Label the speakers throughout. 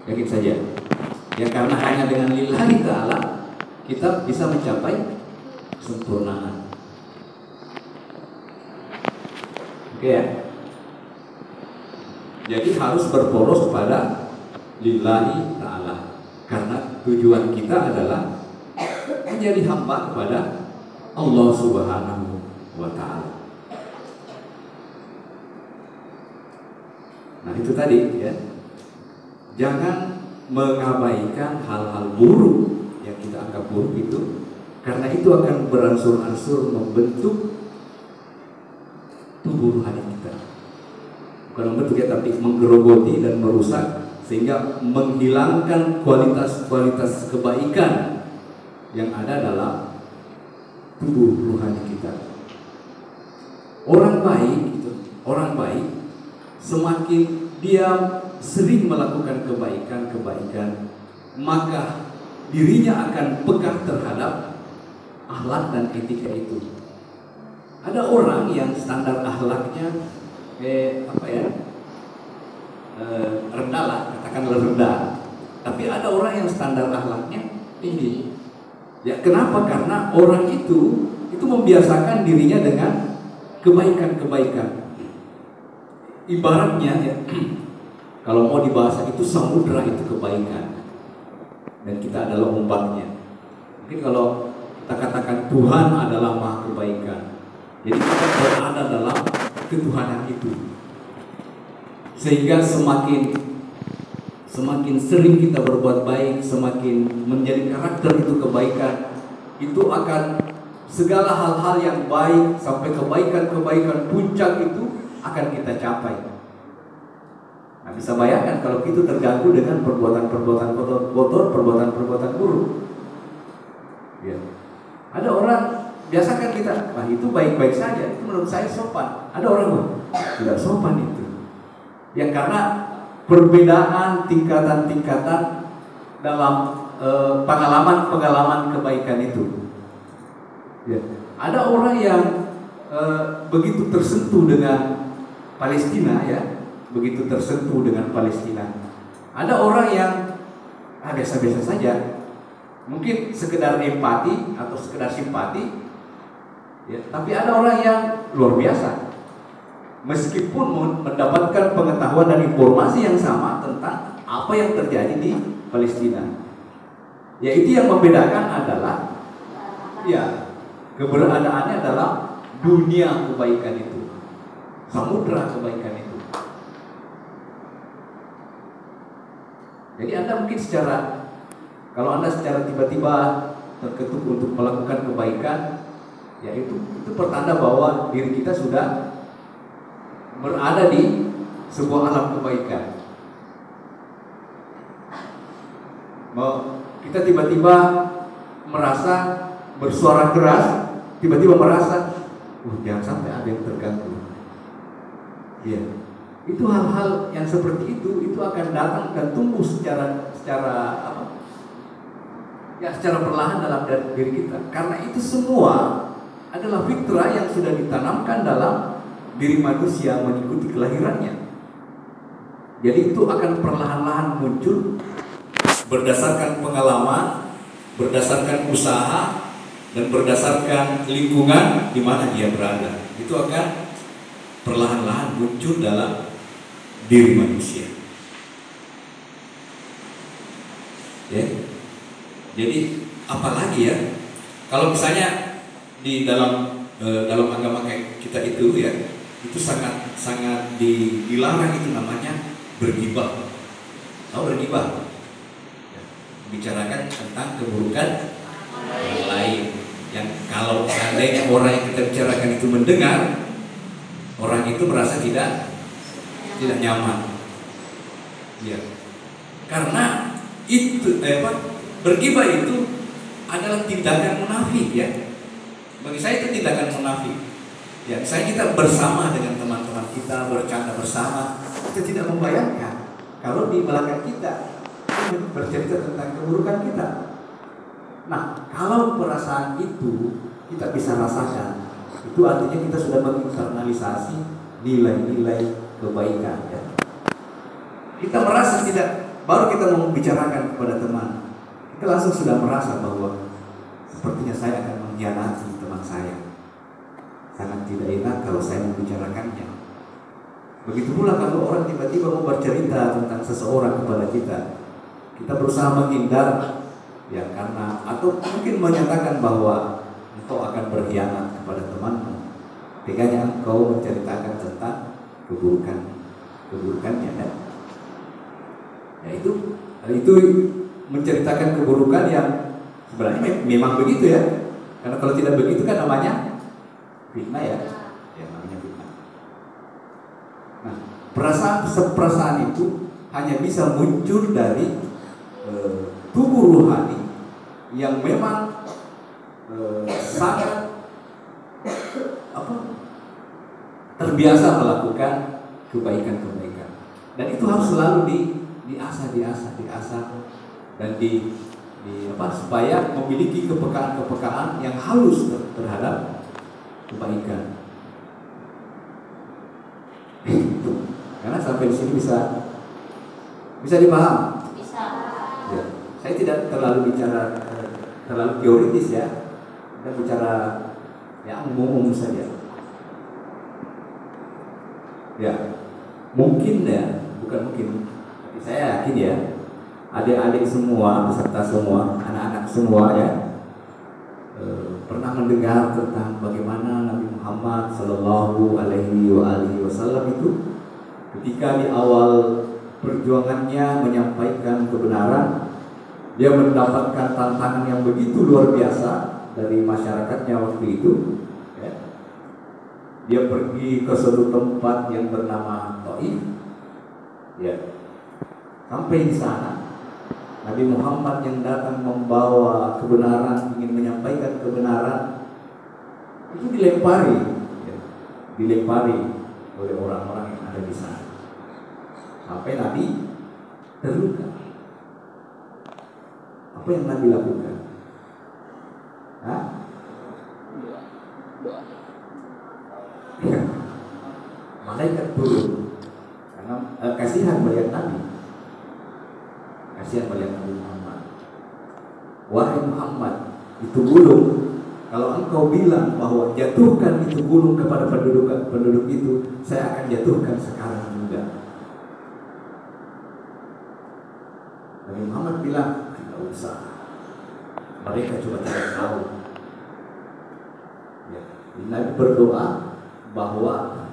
Speaker 1: yakin saja. Ya karena hanya dengan lillahi ta'ala kita bisa mencapai kesempurnaan. Oke ya. Jadi harus berporos pada lillahi ta'ala, karena tujuan kita adalah menjadi hamba kepada Allah Subhanahu wa ta'ala. Nah itu tadi ya, jangan mengabaikan hal-hal buruk yang kita anggap buruk itu, karena itu akan beransur-ansur membentuk tubuh rohani kita. Bukan membentuk ya, tapi menggerogoti dan merusak, sehingga menghilangkan kualitas-kualitas kebaikan yang ada dalam tubuh rohani kita. Orang baik semakin dia sering melakukan kebaikan, maka dirinya akan peka terhadap akhlak dan etika itu. Ada orang yang standar akhlaknya rendah lah, katakanlah rendah. Tapi ada orang yang standar akhlaknya tinggi. Ya, kenapa? Karena orang itu membiasakan dirinya dengan kebaikan-kebaikan. Ibaratnya ya, kalau mau dibahas itu samudra itu kebaikan, dan kita adalah ombaknya. Mungkin kalau kita katakan Tuhan adalah maha kebaikan, jadi kita berada dalam ketuhanan itu, sehingga semakin sering kita berbuat baik, semakin menjadi karakter itu kebaikan, itu akan segala hal-hal yang baik sampai kebaikan-kebaikan puncak itu akan kita capai. Nah, bisa bayangkan kalau itu terganggu dengan perbuatan-perbuatan kotor, perbuatan-perbuatan buruk. Ya. Ada orang biasakan kita, wah itu baik-baik saja, itu menurut saya sopan. Ada orang tidak sopan itu. Ya karena perbedaan tingkatan-tingkatan dalam pengalaman kebaikan itu. Ya. Ada orang yang begitu tersentuh dengan Palestina, ya, begitu tersentuh dengan Palestina. Ada orang yang biasa-biasa saja, mungkin sekedar empati atau sekedar simpati, ya. Tapi ada orang yang luar biasa, meskipun mendapatkan pengetahuan dan informasi yang sama tentang apa yang terjadi di Palestina. Ya itu yang membedakan adalah, ya, keberadaannya dalam dunia kebaikan itu, samudra kebaikan itu. Jadi Anda mungkin kalau Anda secara tiba-tiba terketuk untuk melakukan kebaikan, ya itu pertanda bahwa diri kita sudah berada di sebuah alam kebaikan. Kita tiba-tiba merasa bersuara keras, tiba-tiba merasa, jangan sampai ada yang terganggu. Ya, itu hal-hal yang seperti itu akan datang dan tumbuh secara perlahan dalam diri kita. Karena itu semua adalah fitrah yang sudah ditanamkan dalam diri manusia mengikuti kelahirannya. Jadi itu akan perlahan-lahan muncul berdasarkan pengalaman, berdasarkan usaha, dan berdasarkan lingkungan di mana dia berada. Itu akan perlahan-lahan muncul dalam diri manusia. Ya. Jadi apalagi ya, kalau misalnya di dalam agama kayak kita itu ya, itu sangat dilarang, itu namanya bergibah. Tahu bergibah? Ya, bicarakan tentang keburukan yang lain. Yang kalau seandainya orang yang kita bicarakan itu mendengar, orang itu merasa tidak nyaman. Ya. Karena itu bergibah itu adalah tindakan munafik ya. Bagi saya itu tindakan munafik. Ya, misalnya kita bersama dengan teman-teman kita bercanda bersama, kita tidak membayangkan kalau di belakang kita bercerita tentang keburukan kita. Nah, kalau perasaan itu kita bisa rasakan, itu artinya kita sudah menginternalisasi nilai-nilai kebaikan ya. Kita merasa tidak baru kita mau membicarakan kepada teman, kita langsung sudah merasa bahwa sepertinya saya akan mengkhianati teman saya. Sangat tidak enak kalau saya membicarakannya. Begitu pula kalau orang tiba-tiba mau bercerita tentang seseorang kepada kita, kita berusaha menghindar, ya karena atau mungkin menyatakan bahwa engkau akan berkhianat kepada temanmu. Teganya engkau menceritakan tentang keburukannya, ya. Ya itu menceritakan keburukan yang sebenarnya memang begitu ya. Karena kalau tidak begitu kan namanya fitnah ya. Ya namanya fitnah. Nah, perasaan itu hanya bisa muncul dari tubuh rohani yang memang sangat terbiasa melakukan kebaikan-kebaikan. Dan itu harus selalu diasah dan supaya memiliki kepekaan yang halus terhadap kebaikan. Karena sampai di sini bisa dipaham.
Speaker 2: Bisa.
Speaker 1: Ya. Saya tidak terlalu bicara terlalu teoritis ya. Kita bicara ya umum saja. Ya, mungkin ya, bukan mungkin. Tapi saya yakin ya, adik-adik semua, peserta semua, anak-anak semua ya, pernah mendengar tentang bagaimana Nabi Muhammad Sallallahu Alaihi Wasallam itu ketika di awal perjuangannya menyampaikan kebenaran, dia mendapatkan tantangan yang begitu luar biasa dari masyarakatnya waktu itu. Ya. Dia pergi ke suatu tempat yang bernama Taif. Ya. Sampai di sana, Nabi Muhammad yang datang membawa kebenaran, ingin menyampaikan kebenaran, itu dilempari oleh orang-orang yang ada di sana. Sampai Nabi terluka. Apa yang Nabi lakukan? Hah? Malaikat turun karena kasihan melihat Nabi. Kasihan melihat Nabi Muhammad. Wahai Muhammad, itu gunung, kalau engkau bilang bahwa jatuhkan itu gunung kepada penduduk itu, saya akan jatuhkan sekarang juga. Nabi Muhammad bilang, tidak usah. Mereka cuma tidak tahu. Ya. Nabi berdoa bahwa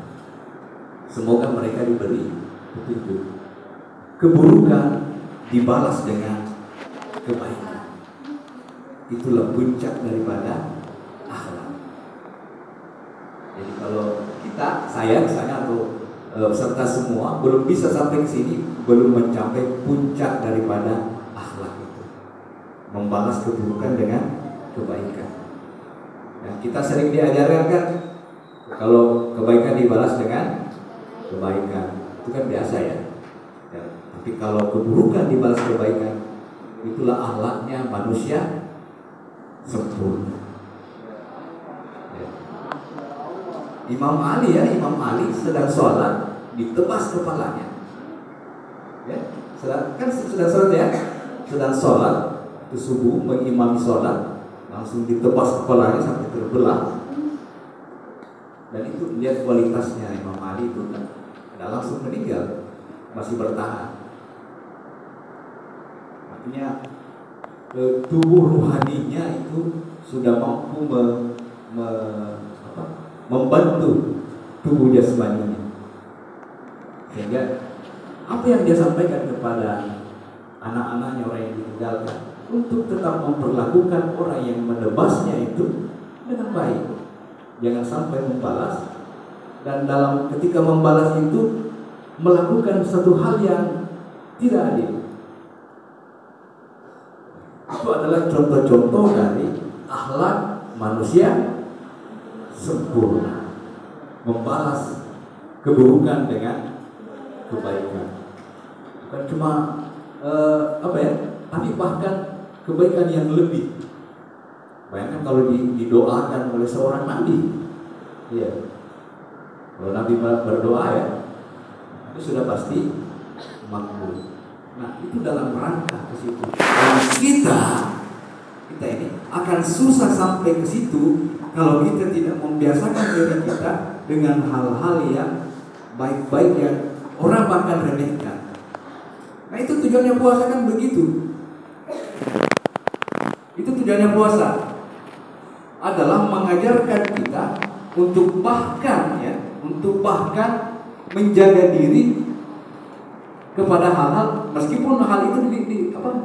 Speaker 1: semoga mereka diberi petunjuk. Keburukan dibalas dengan kebaikan. Itulah puncak daripada akhlak. Jadi kalau saya misalnya atau serta semua belum bisa sampai ke sini, belum mencapai puncak daripada akhlak itu, membalas keburukan dengan kebaikan. Dan kita sering diajarkan kan, kalau kebaikan dibalas dengan kebaikan, itu kan biasa ya. Tapi kalau keburukan dibalas kebaikan, itulah akhlaknya manusia sempurna. Ya. Imam Ali sedang sholat, ditebas kepalanya. Ya, sedang sholat ya, sedang sholat itu subuh mengimami sholat, langsung ditebas kepalanya sampai terbelah. Dan itu lihat kualitasnya Imam Ali itu kan, tidak langsung meninggal, masih bertahan. Artinya tubuh rohaninya itu sudah mampu membantu tubuh jasmaninya. Sehingga apa yang dia sampaikan kepada anak-anaknya, orang yang ditinggalkan, untuk tetap memperlakukan orang yang menebasnya itu dengan baik. Jangan sampai membalas, dan ketika membalas itu melakukan satu hal yang tidak adil. Itu adalah contoh-contoh dari akhlak manusia sempurna, membalas keburukan dengan kebaikan. Bukan cuma tapi bahkan kebaikan yang lebih. Bayangkan kalau didoakan oleh seorang nabi, ya. Kalau nabi berdoa ya, itu sudah pasti makbul. Nah, itu dalam rangka ke situ. Dan kita ini akan susah sampai ke situ kalau kita tidak membiasakan diri kita dengan hal-hal yang baik-baik yang orang bahkan remehkan. Nah, itu tujuannya puasa kan begitu. Itu tujuannya puasa adalah mengajarkan kita untuk bahkan menjaga diri kepada hal-hal meskipun hal itu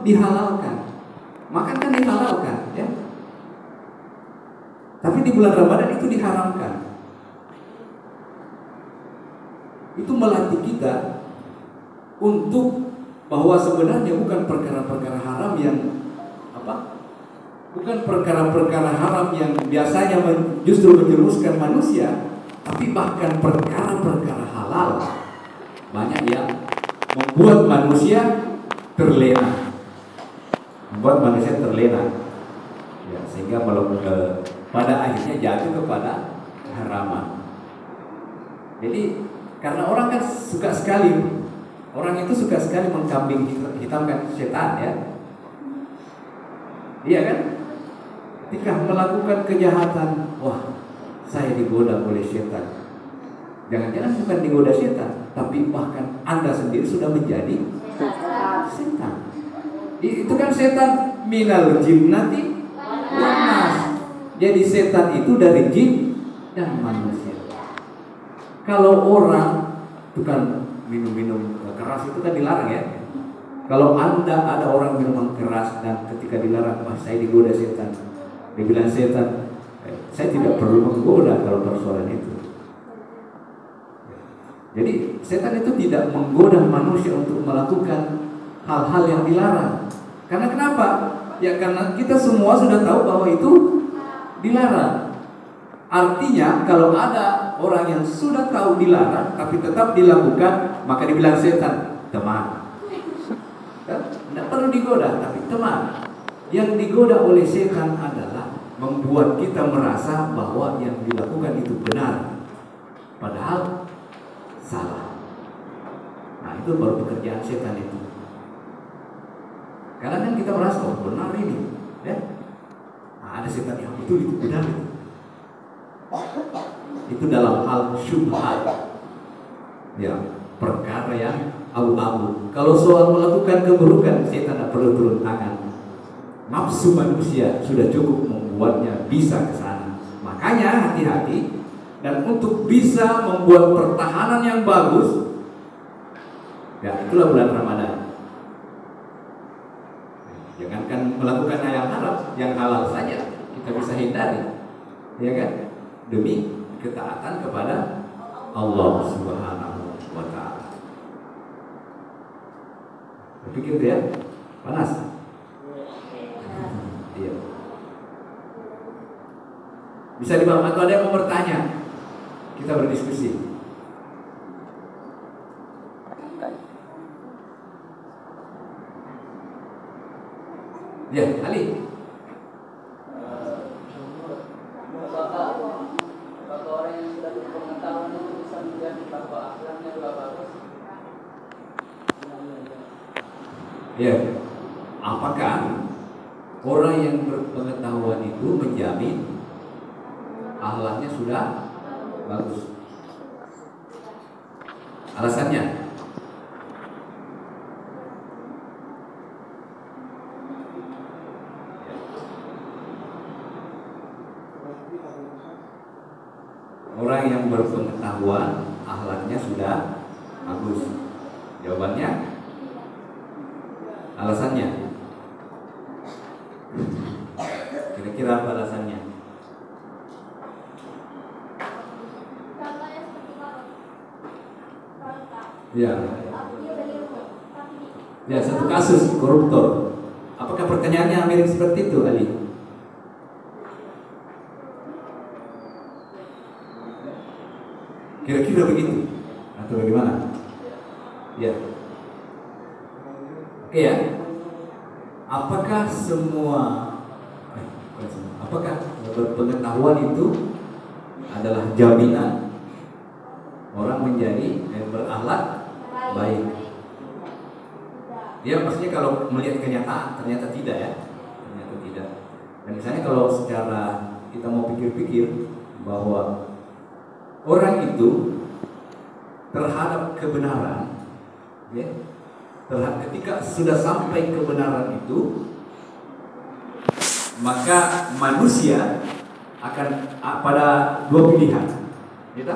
Speaker 1: dihalalkan. Makan kan dihalalkan, ya. Tapi di bulan Ramadan itu diharamkan. Itu melatih kita untuk bahwa sebenarnya bukan perkara-perkara haram yang bukan perkara-perkara haram yang biasanya justru menjerumuskan manusia, tapi bahkan perkara-perkara halal banyak yang membuat manusia terlena. Ya, sehingga pada akhirnya jatuh kepada keharaman. Jadi karena orang itu suka sekali mengkambing hitamkan setan, ya. Iya kan? Ketika melakukan kejahatan, wah, saya digoda oleh setan. Jangan-jangan bukan digoda setan, tapi bahkan Anda sendiri sudah menjadi setan. Itu kan setan minal jinnati wan nas. Jadi setan itu dari jin dan manusia. Kalau orang itu kan minum keras itu kan dilarang, ya. Kalau Anda ada orang minuman keras dan ketika dilarang, saya digoda setan. Dibilang setan, saya tidak perlu menggoda kalau persoalan itu. Jadi setan itu tidak menggoda manusia untuk melakukan hal-hal yang dilarang. Karena kenapa? Ya karena kita semua sudah tahu bahwa itu dilarang. Artinya kalau ada orang yang sudah tahu dilarang tapi tetap dilakukan, maka dibilang setan, teman. Tidak perlu digoda, tapi teman. Yang digoda oleh setan adalah membuat kita merasa bahwa yang dilakukan itu benar, padahal salah. Nah, itu baru pekerjaan setan itu. Karena kan kita merasa, oh benar ini, ya. Nah, ada setan yang betul itu benar itu. Itu dalam hal syubhat, ya, perkara yang abu-abu. Kalau soal melakukan keburukan, setan tidak perlu turun tangan. Nafsu manusia sudah cukup membuatnya bisa ke sana. Makanya hati-hati, dan untuk bisa membuat pertahanan yang bagus, ya itulah bulan Ramadan. Jangankan melakukan yang haram, yang halal saja kita bisa hindari, ya kan? Demi ketaatan kepada Allah Subhanahu wa Ta'ala. Berpikir ya, panas. Iya. Bisa dibahas atau ada yang mau bertanya? Kita berdiskusi. Ya, Ali.
Speaker 2: Kalau orang yang sudah berpengetahuan itu bisa menjadi bahwa akhlaknya juga bagus.
Speaker 1: Ya, apakah orang yang berpengetahuan itu menjamin akhlaknya sudah bagus? Alasannya? Orang yang berpengetahuan akhlaknya sudah bagus. Jawabannya? Alasannya? Kira-kira apa alasannya? Ya. Ya, satu kasus koruptor. Apakah pertanyaannya mirip seperti itu, Ali? Kira-kira begitu atau bagaimana? Ya. Oke ya. Apakah apakah berpengetahuan itu adalah jaminan orang menjadi berakhlak baik? Ya maksudnya kalau melihat kenyataan ternyata tidak ya, ternyata tidak. Dan misalnya kalau secara kita mau pikir-pikir bahwa orang itu terhadap kebenaran, ya, ketika sudah sampai kebenaran itu, maka manusia akan pada dua pilihan, gitu?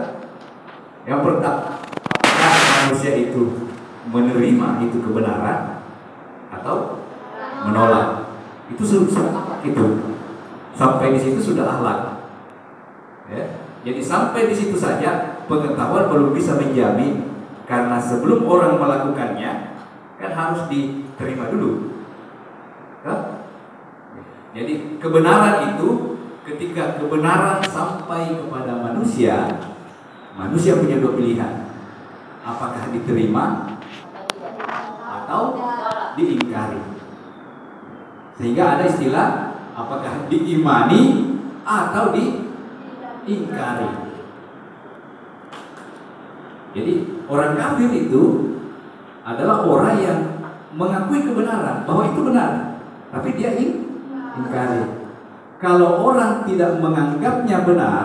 Speaker 1: Yang pertama, apakah manusia itu menerima itu kebenaran atau menolak? Itu sudah akhlak itu. Sampai di situ sudah akhlak. Ya. Jadi sampai di situ saja pengetahuan belum bisa menjamin, karena sebelum orang melakukannya kan harus diterima dulu. Ya? Jadi kebenaran itu, ketika kebenaran sampai kepada manusia, manusia punya dua pilihan. Apakah diterima atau diingkari. Sehingga ada istilah apakah diimani atau diingkari. Jadi orang kafir itu adalah orang yang mengakui kebenaran bahwa itu benar, tapi dia ingkari. Kalau orang tidak menganggapnya benar,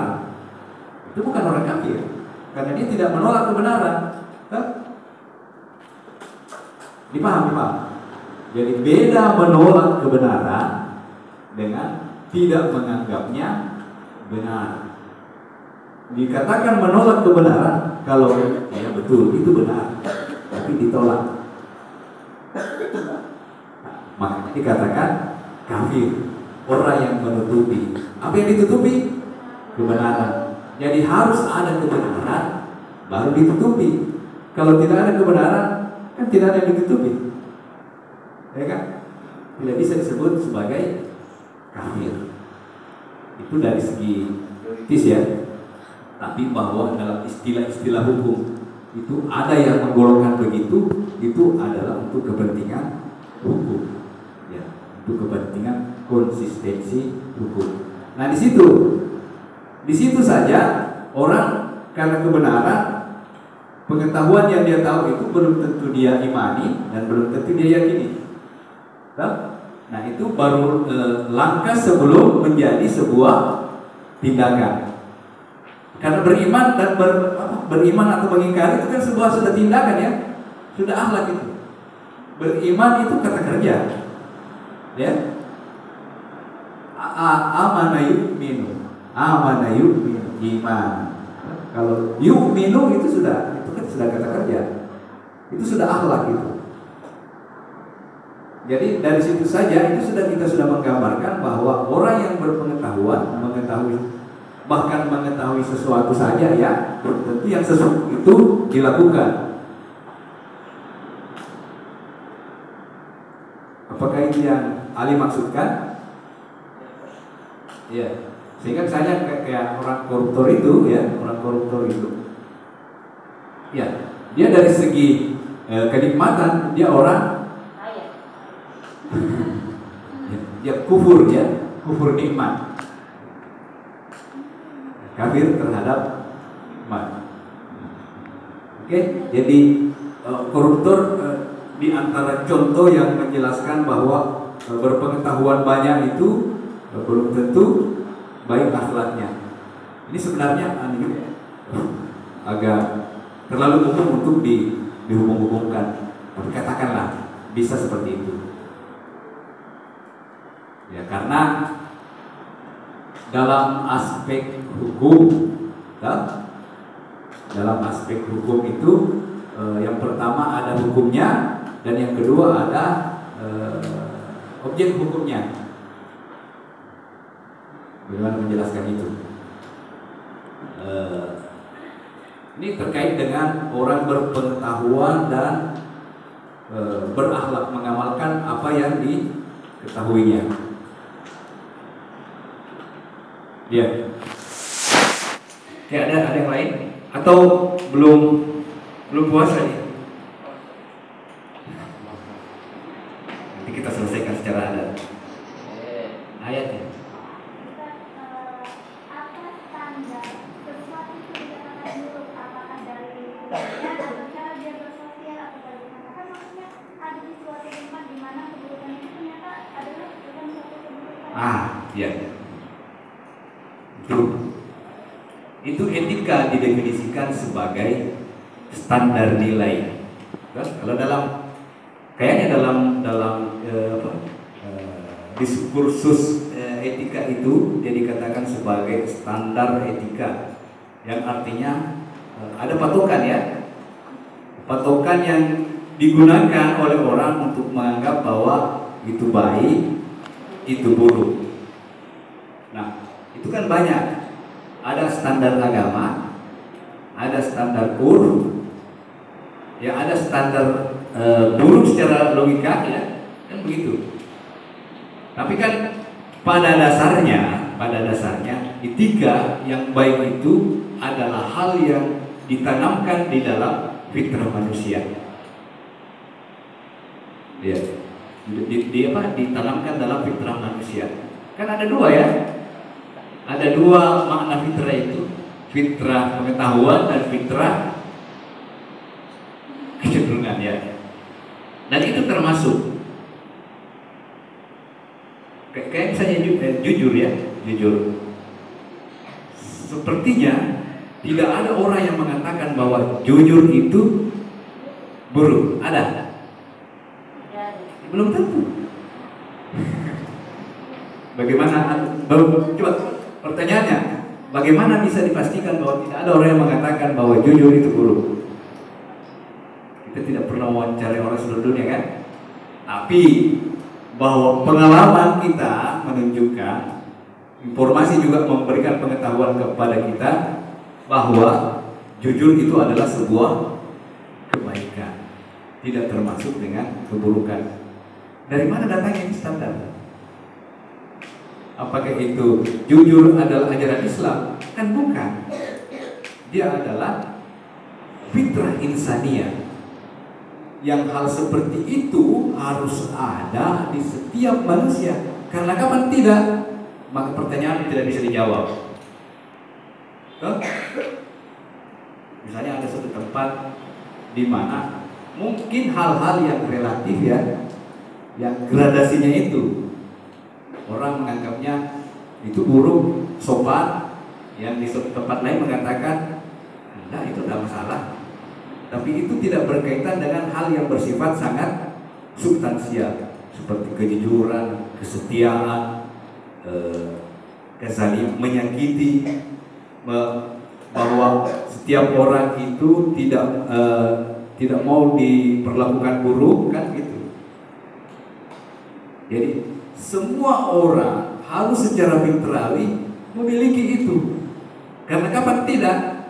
Speaker 1: itu bukan orang kafir, karena dia tidak menolak kebenaran. Dipahami Pak? Jadi beda menolak kebenaran dengan tidak menganggapnya benar. Dikatakan menolak kebenaran kalau ya betul itu benar, tapi ditolak, makanya dikatakan kafir. Orang yang menutupi. Apa yang ditutupi? Kebenaran. Jadi harus ada kebenaran baru ditutupi. Kalau tidak ada kebenaran, kan tidak ada yang ditutupi, ya kan? Tidak bisa disebut sebagai kafir. Itu dari segi teoritis ya. Tapi bahwa dalam istilah-istilah hukum itu ada yang menggolongkan begitu, itu adalah untuk kepentingan hukum, ya, untuk kepentingan konsistensi hukum. Nah di situ saja orang karena kebenaran, pengetahuan yang dia tahu itu belum tentu dia imani dan belum tentu dia yakini. Nah itu baru langkah sebelum menjadi sebuah tindakan. Karena beriman dan beriman atau mengingkari itu kan sebuah sudah tindakan ya, sudah akhlak itu. Beriman itu kata kerja, ya. Amana yu'minu, iman. Kalau yu'minu itu kan sudah kata kerja, itu sudah akhlak itu. Jadi dari situ saja kita sudah menggambarkan bahwa orang yang berpengetahuan mengetahui sesuatu saja ya, tentu yang sesuatu itu dilakukan. Apakah itu yang Ali maksudkan? Ya, sehingga misalnya kayak orang koruptor itu ya, ya, dia dari segi kenikmatan dia orang ya kufur nikmat, kafir terhadap nikmat. Oke, jadi koruptor di antara contoh yang menjelaskan bahwa berpengetahuan banyak itu belum tentu baik akhlaknya. Ini sebenarnya agak terlalu umum untuk dihubung-hubungkan. Tapi katakanlah bisa seperti itu. Ya karena dalam aspek hukum, itu yang pertama ada hukumnya dan yang kedua ada objek hukumnya. Bagaimana menjelaskan itu? Ini terkait dengan orang berpengetahuan dan berakhlak, mengamalkan apa yang diketahuinya. Ya. Oke, ada yang lain? Atau belum puasa nih? Nanti kita selesaikan secara adat. Ayatnya. Ya. Itu etika didefinisikan sebagai standar nilai. Kalau kayaknya dalam diskursus etika itu dia dikatakan sebagai standar etika, yang artinya ada patokan ya, patokan yang digunakan oleh orang untuk menganggap bahwa itu baik, itu buruk. Nah, itu kan banyak. Ada standar agama, ada standar ya ada standar buruk secara logika ya, kan begitu. Tapi kan pada dasarnya etika yang baik itu adalah hal yang ditanamkan di dalam fitrah manusia. Ya, ditanamkan dalam fitrah manusia. Kan ada dua ya. Ada dua makna fitrah itu, fitrah pengetahuan dan fitrah kecenderungan ya. Dan itu termasuk kayak saya jujur. Sepertinya tidak ada orang yang mengatakan bahwa jujur itu buruk. Ada? Belum tentu. Bagaimana? Coba pertanyaannya, bagaimana bisa dipastikan bahwa tidak ada orang yang mengatakan bahwa jujur itu buruk? Kita tidak pernah wawancara orang seluruh dunia kan? Tapi bahwa pengalaman kita menunjukkan, informasi juga memberikan pengetahuan kepada kita bahwa jujur itu adalah sebuah kebaikan, tidak termasuk dengan keburukan. Dari mana datangnya ini standar? Apakah itu jujur adalah ajaran Islam? Kan bukan. Dia adalah fitrah insaniyah, yang hal seperti itu harus ada di setiap manusia. Karena kapan tidak, maka pertanyaan tidak bisa dijawab. Misalnya ada suatu tempat di mana mungkin hal-hal yang relatif ya, yang gradasinya itu orang menganggapnya itu buruk, sopan, yang di tempat lain mengatakan enggak, itu tidak masalah. Tapi itu tidak berkaitan dengan hal yang bersifat sangat substansial, seperti kejujuran, kesetiaan, kezalim, menyakiti, bahwa setiap orang itu tidak mau diperlakukan buruk, kan gitu. Jadi semua orang harus secara fitrawi memiliki itu. Karena kapan tidak,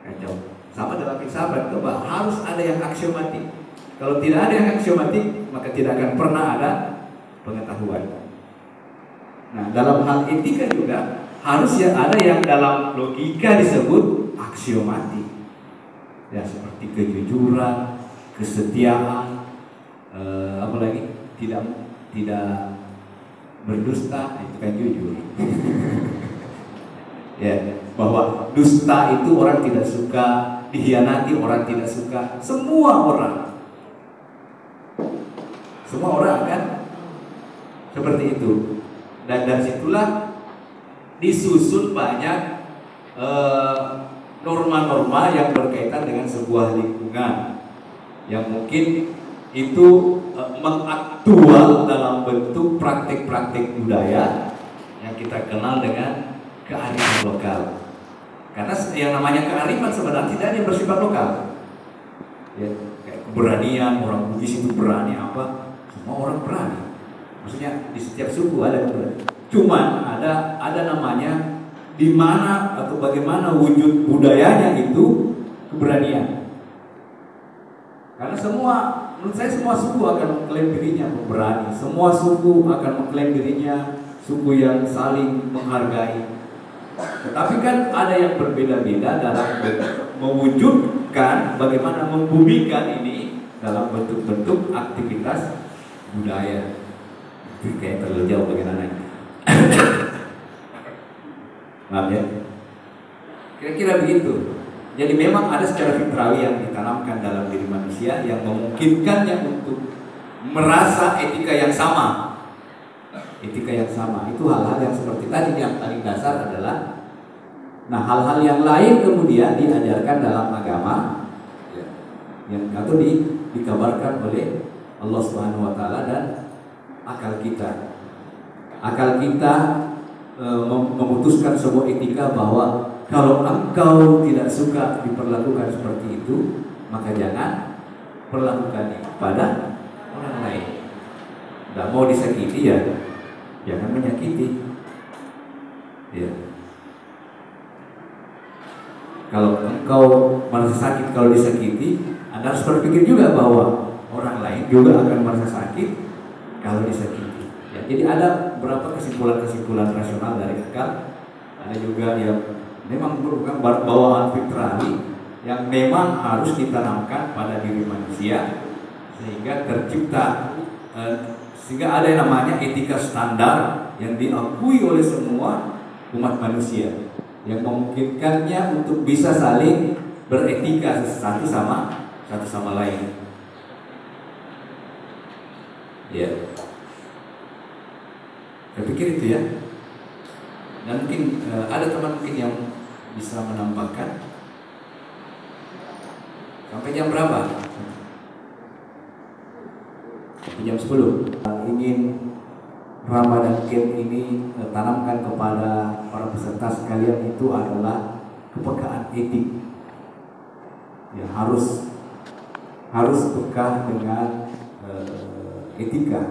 Speaker 1: kacau. Sama dalam filsafat, coba harus ada yang aksiomatik. Kalau tidak ada yang aksiomatik, maka tidak akan pernah ada pengetahuan. Nah, dalam hal etika juga harus ya ada yang dalam logika disebut aksiomatik. Ya, seperti kejujuran, kesetiaan, apalagi tidak berdusta, itu kan jujur. Ya, bahwa dusta itu orang tidak suka, dikhianati orang tidak suka, semua orang kan seperti itu. Dan dari situlah disusun banyak norma-norma yang berkaitan dengan sebuah lingkungan yang mungkin itu mengaktual dalam bentuk praktik-praktik budaya yang kita kenal dengan kearifan lokal. Karena yang namanya kearifan sebenarnya tidak ada yang bersifat lokal. Ya, kayak keberanian, orang Bugis itu berani apa? Semua orang berani. Maksudnya di setiap suku ada keberanian. Cuman ada namanya di mana atau bagaimana wujud budayanya itu keberanian. Karena menurut saya semua suku akan mengklaim dirinya pemberani. Semua suku akan mengklaim dirinya suku yang saling menghargai. Tetapi kan ada yang berbeda-beda dalam mewujudkan bagaimana membumikan ini dalam bentuk-bentuk aktivitas budaya. Itu kayak terlalu jauh bagaimana. Maaf ya. Kira-kira begitu. Jadi memang ada secara fitrawi yang ditanamkan dalam diri manusia yang memungkinkannya untuk merasa etika yang sama.
Speaker 3: etika yang sama. Itu hal-hal yang seperti tadi, yang paling dasar adalah, nah hal-hal yang lain kemudian diajarkan dalam agama ya, yang atau dikabarkan oleh Allah Subhanahu wa taala dan akal kita. Akal kita memutuskan sebuah etika bahwa kalau engkau tidak suka diperlakukan seperti itu, maka jangan perlakukan kepada orang lain. Tidak mau disakiti ya jangan menyakiti. Ya. Kalau engkau merasa sakit kalau disakiti, Anda harus berpikir juga bahwa orang lain juga akan merasa sakit kalau disakiti. Ya, jadi ada beberapa kesimpulan-kesimpulan rasional dari akal. Ada juga yang memang merupakan bawaan fitrani yang memang harus ditanamkan pada diri manusia sehingga tercipta sehingga ada yang namanya etika standar yang diakui oleh semua umat manusia, yang memungkinkannya untuk bisa saling beretika satu sama lain. Ya, saya pikir itu ya. Dan mungkin ada teman mungkin yang bisa menampakkan sampai jam berapa? Sampai jam 10. Ingin Ramadan Camp ini tanamkan kepada para peserta sekalian itu adalah kepekaan etik. Ya, harus peka dengan etika.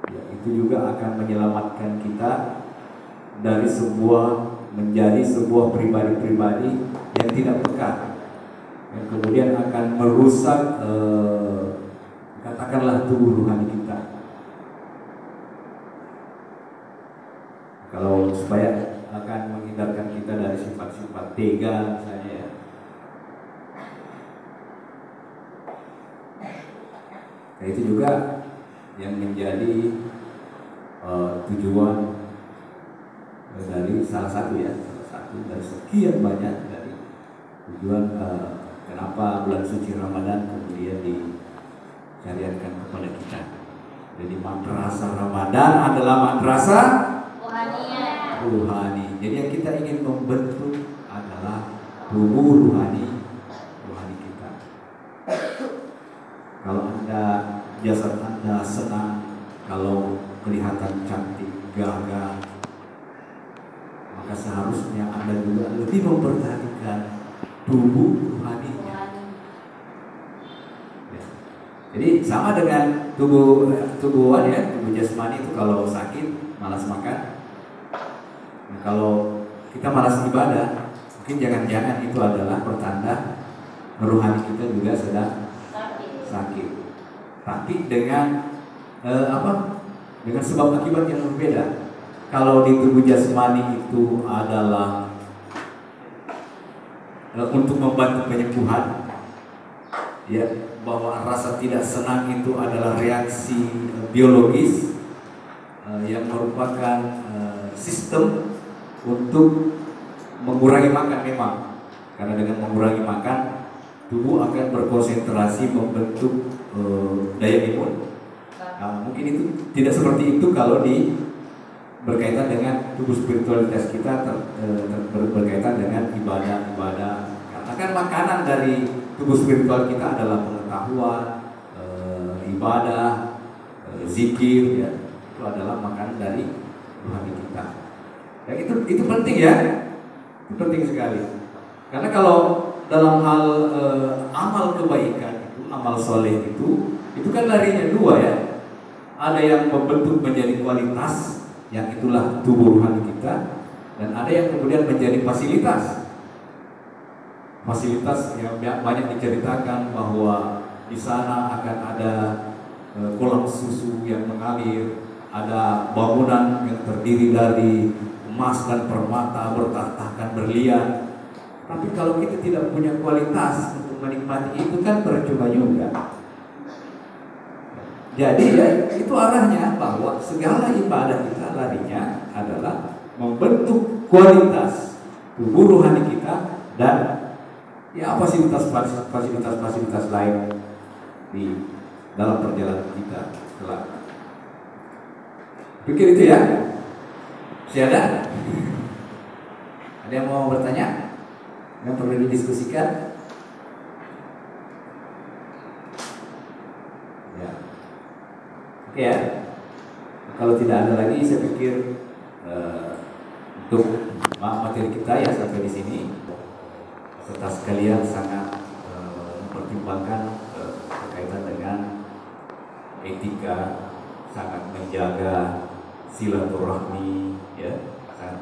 Speaker 3: Ya, itu juga akan menyelamatkan kita dari menjadi sebuah pribadi-pribadi yang tidak peka, yang kemudian akan merusak katakanlah tubuh rohani kita. Kalau supaya akan menghindarkan kita dari sifat-sifat tega misalnya ya. Nah, itu juga yang menjadi tujuan dari salah satu dari sekian banyak dari tujuan kenapa bulan suci Ramadan kemudian disyariatkan kepada kita. Jadi madrasah Ramadan adalah madrasah ruhani. Jadi yang kita ingin membentuk adalah tubuh rohani kita. Kalau jasad Anda senang, kalau kelihatan cantik, gagah, maka seharusnya Anda juga lebih memperhatikan tubuh rohaninya. Ya. Jadi sama dengan tubuh jasmani itu kalau sakit malas makan. Nah, kalau kita malas ibadah, mungkin jangan-jangan itu adalah pertanda rohani kita juga sedang sakit. Tapi dengan dengan sebab akibat yang berbeda. Kalau di tubuh jasmani itu adalah untuk membantu penyembuhan, ya, bahwa rasa tidak senang itu adalah reaksi biologis yang merupakan sistem untuk mengurangi makan memang. Karena dengan mengurangi makan, tubuh akan berkonsentrasi membentuk daya imun. Nah, mungkin itu tidak seperti itu kalau berkaitan dengan tubuh spiritualitas kita, berkaitan dengan ibadah-ibadah. Karena kan makanan dari tubuh spiritual kita adalah pengetahuan, ibadah, zikir, ya. Itu adalah makanan dari rohani kita. Dan itu penting ya, itu penting sekali. Karena kalau dalam hal amal kebaikan itu, amal soleh itu kan larinya dua ya. Ada yang membentuk menjadi kualitas, yang itulah tubuh rohani kita, dan ada yang kemudian menjadi fasilitas. Fasilitas yang banyak diceritakan bahwa di sana akan ada kolam susu yang mengalir, ada bangunan yang terdiri dari emas dan permata bertahtakan berlian. Tapi kalau kita tidak punya kualitas untuk menikmati itu kan percuma juga. Jadi ya itu arahnya bahwa segala ibadah kita larinya adalah membentuk kualitas tubuh rohani kita dan ya fasilitas lain di dalam perjalanan kita kelak. Pikir itu ya. Masih ada? Ada yang mau bertanya? Yang perlu didiskusikan? Ya. Oke ya. Kalau tidak ada lagi, saya pikir untuk materi kita ya sampai di sini. Serta sekalian sangat mempertimbangkan berkaitan dengan etika, sangat menjaga silaturahmi, ya, sangat